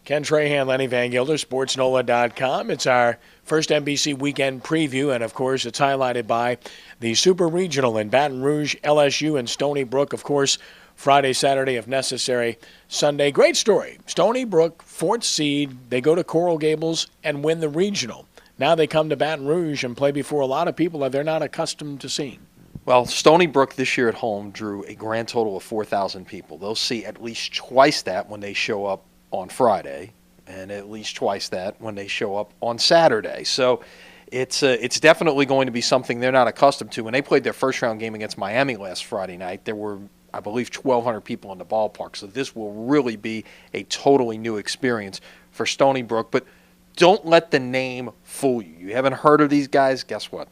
Ken Trahan, Lenny Vangilder, SportsNOLA.com. It's our first NBC weekend preview, and of course it's highlighted by the Super Regional in Baton Rouge, LSU, and Stony Brook. Of course, Friday, Saturday, if necessary, Sunday. Great story. Stony Brook, fourth seed. They go to Coral Gables and win the regional. Now they come to Baton Rouge and play before a lot of people that they're not accustomed to seeing. Well, Stony Brook this year at home drew a grand total of 4,000 people. They'll see at least twice that when they show up on Friday, and at least twice that when they show up on Saturday. So it's definitely going to be something they're not accustomed to. When they played their first-round game against Miami last Friday night, there were, I believe, 1,200 people in the ballpark. So this will really be a totally new experience for Stony Brook. But don't let the name fool you. You haven't heard of these guys? Guess what?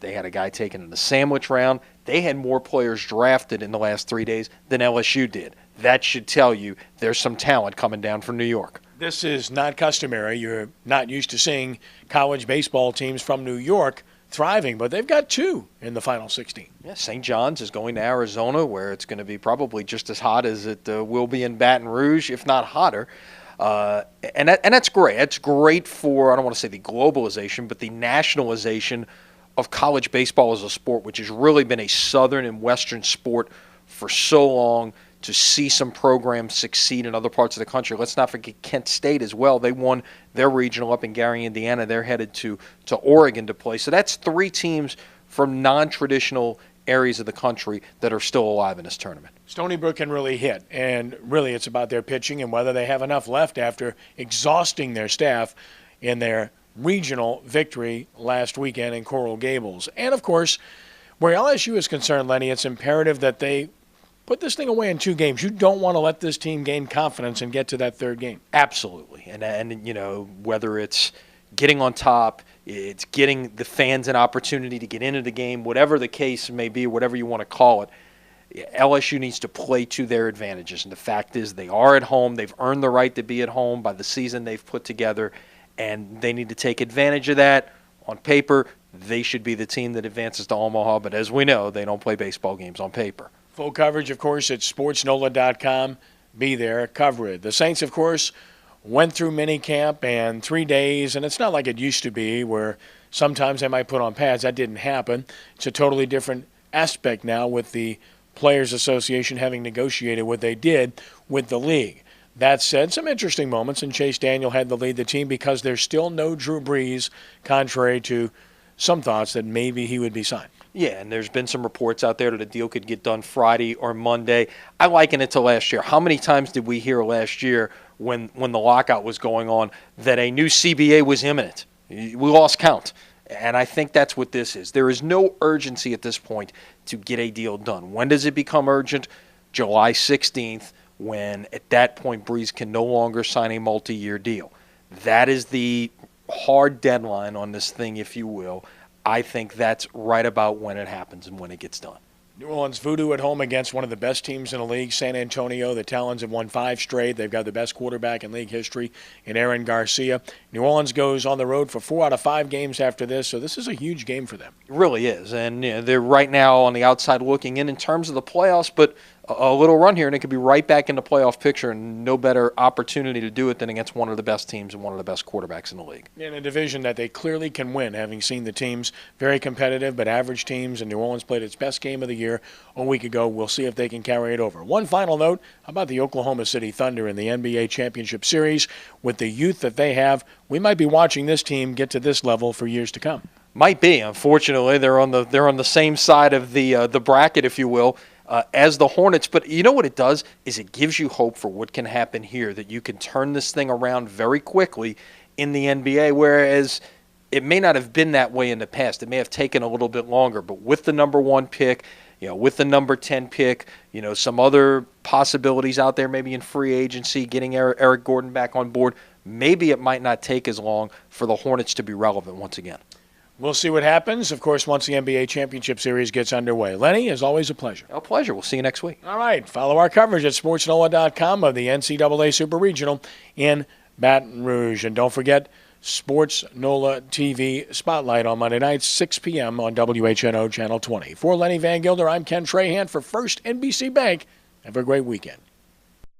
They had a guy taken in the sandwich round. They had more players drafted in the last 3 days than LSU did. That should tell you there's some talent coming down from New York. This is not customary. You're not used to seeing college baseball teams from New York thriving, but they've got two in the Final 16. Yeah, St. John's is going to Arizona, where it's going to be probably just as hot as it will be in Baton Rouge, if not hotter. And that's great. That's great for, I don't want to say the globalization, but the nationalization of college baseball as a sport, which has really been a southern and western sport for so long. To see some programs succeed in other parts of the country. Let's not forget Kent State as well. They won their regional up in Gary, Indiana. They're headed to Oregon to play. So that's three teams from non-traditional areas of the country that are still alive in this tournament. Stony Brook can really hit, and really it's about their pitching and whether they have enough left after exhausting their staff in their regional victory last weekend in Coral Gables. And, of course, where LSU is concerned, Lenny, it's imperative that they put this thing away in 2 games. You don't want to let this team gain confidence and get to that third game. Absolutely. And you know, whether it's getting on top, it's getting the fans an opportunity to get into the game, whatever the case may be, whatever you want to call it, LSU needs to play to their advantages. And the fact is they are at home. They've earned the right to be at home by the season they've put together, and they need to take advantage of that. On paper, they should be the team that advances to Omaha, but as we know, they don't play baseball games on paper. Full coverage, of course, at SportsNOLA.com. Be there, cover it. The Saints, of course, went through minicamp and 3 days, and it's not like it used to be where sometimes they might put on pads. That didn't happen. It's a totally different aspect now with the Players Association having negotiated what they did with the league. That said, some interesting moments, and Chase Daniel had to lead the team because there's still no Drew Brees, contrary to some thoughts that maybe he would be signed. Yeah, and there's been some reports out there that a deal could get done Friday or Monday. I liken it to last year. How many times did we hear last year when the lockout was going on that a new CBA was imminent? We lost count. And I think that's what this is. There is no urgency at this point to get a deal done. When does it become urgent? July 16th, when at that point Brees can no longer sign a multi-year deal. That is the hard deadline on this thing, if you will. I think that's right about when it happens and when it gets done. New Orleans VooDoo at home against one of the best teams in the league, San Antonio. The Talons have won 5 straight. They've got the best quarterback in league history in Aaron Garcia. New Orleans goes on the road for 4 out of 5 games after this, so this is a huge game for them. It really is, and you know, they're right now on the outside looking in terms of the playoffs, but a little run here, and it could be right back in the playoff picture, and no better opportunity to do it than against one of the best teams and one of the best quarterbacks in the league. In a division that they clearly can win, having seen the teams, very competitive but average teams, and New Orleans played its best game of the year a week ago. We'll see if they can carry it over. One final note about the Oklahoma City Thunder in the NBA Championship Series. With the youth that they have, we might be watching this team get to this level for years to come. Might be. Unfortunately, they're on the same side of the bracket, if you will, as the Hornets. But you know what it does is it gives you hope for what can happen here, that you can turn this thing around very quickly in the NBA, whereas it may not have been that way in the past. It may have taken a little bit longer. But with the number 1 pick, you know, with the number 10 pick, you know, some other possibilities out there, maybe in free agency, getting Eric Gordon back on board, maybe it might not take as long for the Hornets to be relevant once again. We'll see what happens, of course, once the NBA Championship Series gets underway. Lenny, as always, a pleasure. A pleasure. We'll see you next week. All right. Follow our coverage at SportsNOLA.com of the NCAA Super Regional in Baton Rouge. And don't forget, SportsNOLA TV Spotlight on Monday nights, 6 p.m. on WHNO Channel 20. For Lenny Vangilder, I'm Ken Trahan for First NBC Bank. Have a great weekend.